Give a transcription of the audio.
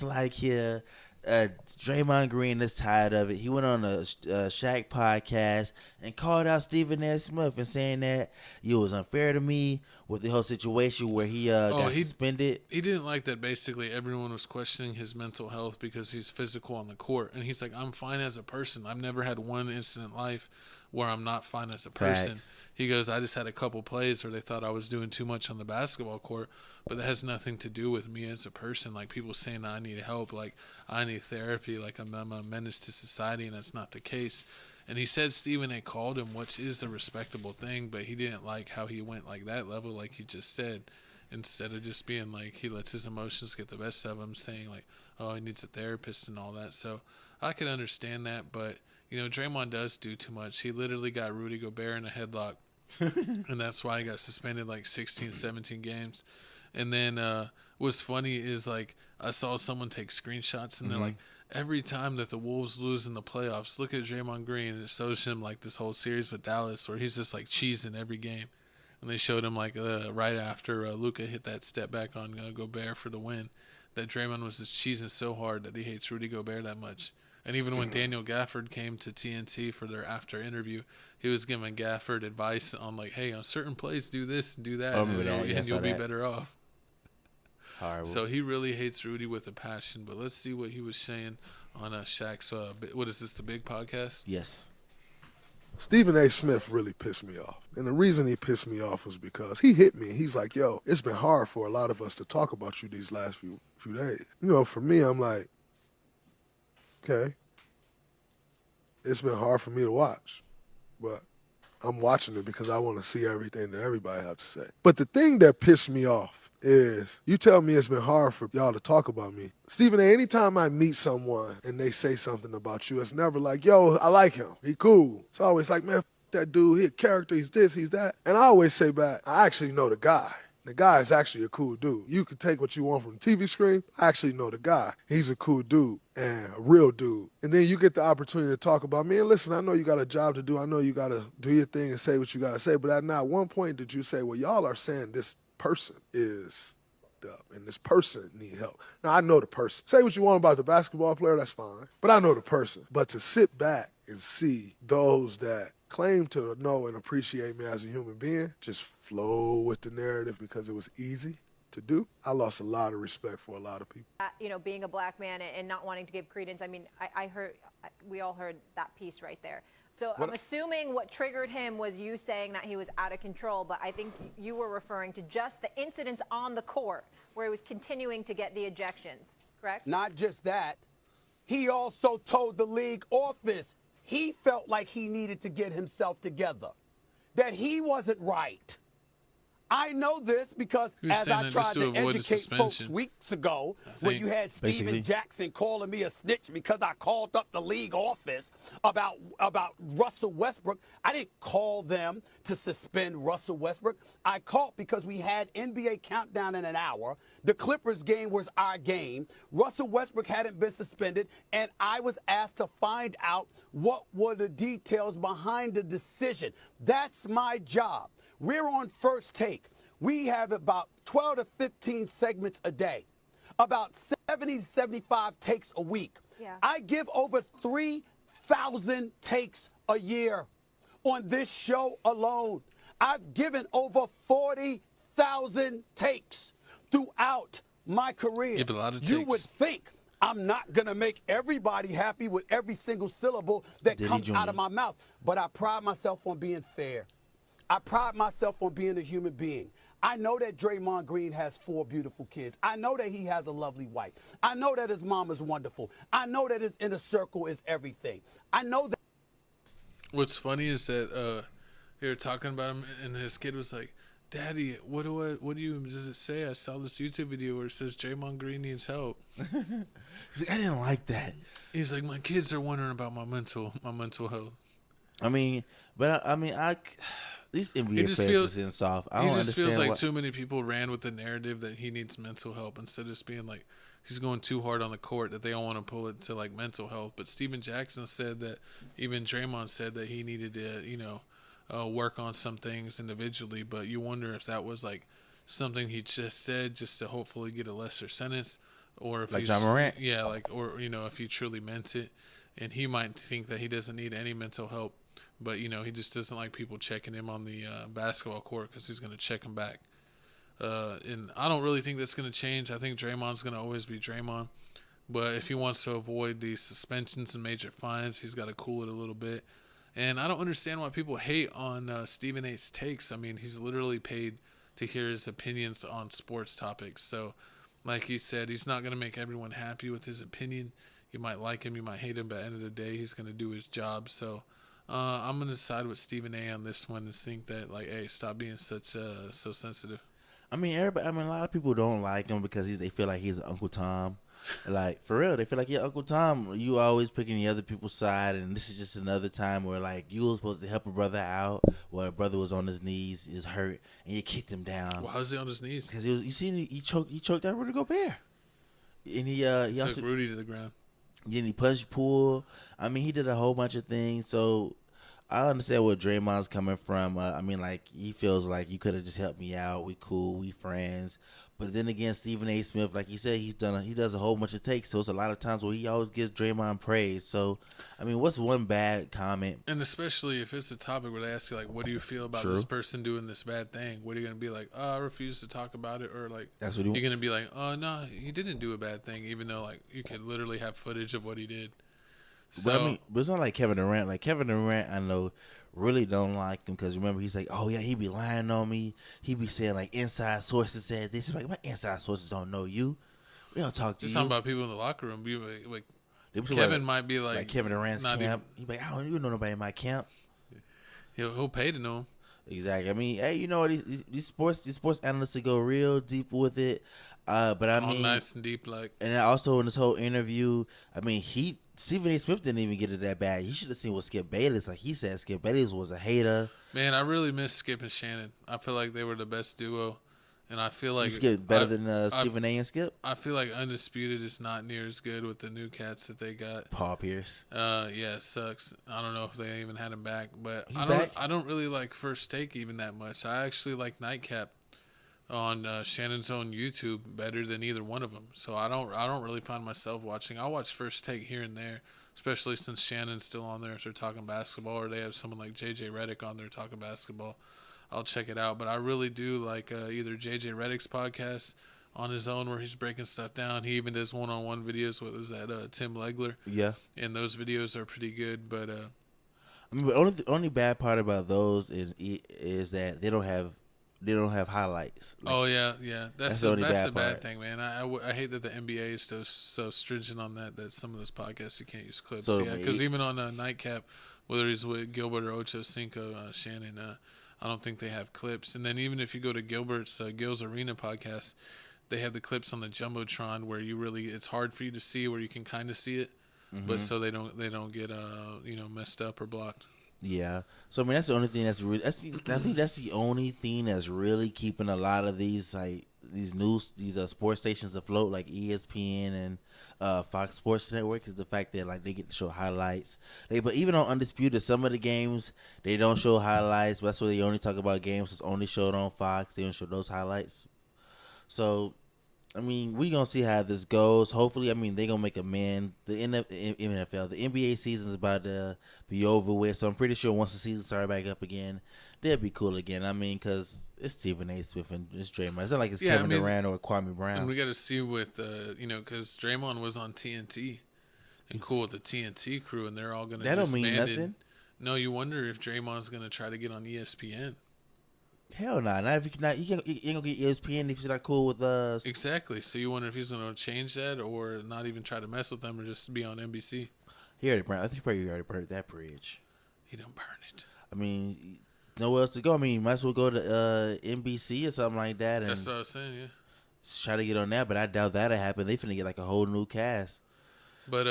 like here. Draymond Green is tired of it. He went on a Shaq podcast and called out Stephen A. Smith and saying that it was unfair to me with the whole situation where he Oh, got suspended. he didn't like that basically everyone was questioning his mental health because he's physical on the court. And he's like, I'm fine as a person. I've never had one instant in life where I'm not fine as a person. Facts. He goes, I just had a couple plays where they thought I was doing too much on the basketball court, but that has nothing to do with me as a person. Like people saying I need help, like I need therapy, like I'm a menace to society, and that's not the case. And he said Stephen A. called him, which is a respectable thing, but he didn't like how he went like that level, like he just said, instead of just being like he lets his emotions get the best of him, saying like, oh, he needs a therapist and all that. So I can understand that, but you know, Draymond does do too much. He literally got Rudy Gobert in a headlock, and that's why he got suspended like 16, 17 games. And then what's funny is like I saw someone take screenshots and they're like, every time that the Wolves lose in the playoffs, look at Draymond Green, and it shows him like this whole series with Dallas where he's just like cheesing every game. And they showed him like right after Luka hit that step back on Gobert for the win, that Draymond was just cheesing so hard that he hates Rudy Gobert that much. And even when Daniel Gafford came to TNT for their after interview, he was giving Gafford advice on like, hey, on certain plays, do this and do that, and you'll be better off. Horrible. So he really hates Rudy with a passion. But let's see what he was saying on Shaq's, what is this, the big podcast? Yes. Stephen A. Smith really pissed me off. And the reason he pissed me off was because he hit me. He's like, yo, it's been hard for a lot of us to talk about you these last few days. You know, for me, I'm like, okay, it's been hard for me to watch. But I'm watching it because I want to see everything that everybody has to say. But the thing that pissed me off is you tell me it's been hard for y'all to talk about me. Stephen A., anytime I meet someone and they say something about you, it's never like, yo, I like him. He cool. It's always like, man, that dude, he a character, he's this, he's that. And I always say back, I actually know the guy. The guy is actually a cool dude. You can take what you want from the TV screen. I actually know the guy. He's a cool dude and a real dude. And then you get the opportunity to talk about me. And listen, I know you got a job to do. I know you got to do your thing and say what you got to say. But at not one point did you say, well, y'all are saying this person is up and this person need help. Now, I know the person. Say what you want about the basketball player, that's fine. But I know the person. But to sit back and see those that claim to know and appreciate me as a human being just flow with the narrative because it was easy to do, I lost a lot of respect for a lot of people. You know, being a black man and not wanting to give credence, I mean, I heard, we all heard that piece right there. So I'm assuming what triggered him was you saying that he was out of control, but I think you were referring to just the incidents on the court where he was continuing to get the ejections, correct? Not just that, he also told the league office he felt like he needed to get himself together, that he wasn't right. I know this because as I tried to educate folks weeks ago when you had Steven Jackson calling me a snitch because I called up the league office about Russell Westbrook. I didn't call them to suspend Russell Westbrook. I called because we had NBA countdown in an hour. The Clippers game was our game. Russell Westbrook hadn't been suspended, and I was asked to find out what were the details behind the decision. That's my job. We're on First Take. We have about 12 to 15 segments a day, about 70 to 75 takes a week. Yeah. I give over 3,000 takes a year on this show alone. I've given over 40,000 takes throughout my career. Give a lot of takes. You would think I'm not going to make everybody happy with every single syllable that comes out of my mouth, but I pride myself on being fair. I pride myself on being a human being. I know that Draymond Green has 4 beautiful kids. I know that he has a lovely wife. I know that his mom is wonderful. I know that his inner circle is everything. I know that. What's funny is that they were talking about him, and his kid was like, Daddy, what does it say? I saw this YouTube video where it says Draymond Green needs help. He's like, I didn't like that. He's like, my kids are wondering about my mental health. I mean, but these NBA players is soft. I don't understand. He just feels like too many people ran with the narrative that he needs mental help instead of just being like he's going too hard on the court, that they don't want to pull it to like mental health. But Steven Jackson said that, even Draymond said that he needed to, work on some things individually. But you wonder if that was like something he just said just to hopefully get a lesser sentence, or if Like he's John Morant? yeah, like or if he truly meant it, and he might think that he doesn't need any mental help, but he just doesn't like people checking him on the basketball court because he's going to check him back. And I don't really think that's going to change. I think Draymond's going to always be Draymond. But if he wants to avoid these suspensions and major fines, he's got to cool it a little bit. And I don't understand why people hate on Stephen A's takes. I mean, he's literally paid to hear his opinions on sports topics. So, like he said, he's not going to make everyone happy with his opinion. You might like him, you might hate him, but at the end of the day, he's going to do his job. So, I'm going to side with Stephen A on this one and think that, like, hey, stop being so sensitive. I mean, a lot of people don't like him because they feel like he's Uncle Tom. Like, for real, they feel like, yeah, Uncle Tom, you always picking the other people's side, and this is just another time where, like, you were supposed to help a brother out, where a brother was on his knees, is hurt, and you kicked him down. Why was he on his knees? Because he choked out Rudy Gobert. And he Took also Rudy to the ground. Then he punched Poole. I mean, he did a whole bunch of things. So I understand where Draymond's coming from. I mean, like, he feels like you could have just helped me out. We cool. We friends. But then again, Stephen A. Smith, like he said, he does a whole bunch of takes. So it's a lot of times where he always gives Draymond praise. So, I mean, what's one bad comment? And especially if it's a topic where they ask you, like, what do you feel about this person doing this bad thing? What are you going to be like, oh, I refuse to talk about it? Or, like, That's what you're going to be like, oh, no, he didn't do a bad thing, even though, like, you could literally have footage of what he did. So, but I mean, but it's not like Kevin Durant. Like, Kevin Durant, I know, really don't like him because remember, he's like, oh, yeah, he be lying on me. He be saying, like, inside sources said this. He's like, my inside sources don't know you. We don't talk to just you. talking about people in the locker room. Like Kevin Kevin might be like Kevin Durant's camp. He's like, I don't even know nobody in my camp. He'll pay to know him. Exactly. I mean, hey, you know what? These sports analysts to go real deep with it. But I mean, nice and deep, like. And also in this whole interview, I mean, Stephen A. Smith didn't even get it that bad. He should have seen what Skip Bayless. Like he said, Skip Bayless was a hater. Man, I really miss Skip and Shannon. I feel like they were the best duo. And I feel like Skip better than Stephen A. and Skip. I feel like Undisputed is not near as good with the new cats that they got. Paul Pierce. Yeah, it sucks. I don't know if they even had him back, but back? I don't really like First Take even that much. I actually like Nightcap on Shannon's own YouTube better than either one of them. So I don't really find myself watching. I'll watch First Take here and there, especially since Shannon's still on there if they're talking basketball, or they have someone like JJ Redick on there talking basketball. I'll check it out. But I really do like either JJ Redick's podcast on his own where he's breaking stuff down. He even does one-on-one videos with Tim Legler. Yeah. And those videos are pretty good. But I mean, the only bad part about those is that they don't have highlights. Like, oh yeah. That's the bad thing, man. I hate that the NBA is so stringent on that some of those podcasts you can't use clips. So, yeah, because even on Nightcap, whether he's with Gilbert or Ocho Cinco, Shannon, I don't think they have clips. And then even if you go to Gilbert's Gil's Arena podcast, they have the clips on the Jumbotron where it's hard for you to see, where you can kind of see it, but so they don't get messed up or blocked. Yeah. So I mean, that's the only thing that's really. I think that's the only thing that's really keeping a lot of these sports stations afloat, like ESPN and Fox Sports Network, is the fact that like they get to show highlights. But even on Undisputed, some of the games they don't show highlights. But that's why they only talk about games that's only showed on Fox. They don't show those highlights. So, I mean, we gonna see how this goes. Hopefully, I mean, they gonna make amends. The NFL, the NBA season is about to be over with. So I'm pretty sure once the season starts back up again, they'll be cool again. I mean, because it's Stephen A. Smith and it's Draymond. It's not like it's Kevin Durant or Kwame Brown. And we got to see with because Draymond was on TNT and cool with the TNT crew, and they're all gonna. That don't mean nothing. No, you wonder if Draymond's gonna try to get on ESPN. Hell nah. Not if you ain't gonna get ESPN if you're not cool with us. Exactly. So you wonder if he's gonna change that or not even try to mess with them or just be on NBC. He already burned. I think he already burned that bridge. He don't burn it. I mean, nowhere else to go. I mean, you might as well go to NBC or something like that. And that's what I was saying. Yeah. Try to get on that, but I doubt that'll happen. They finna get like a whole new cast. But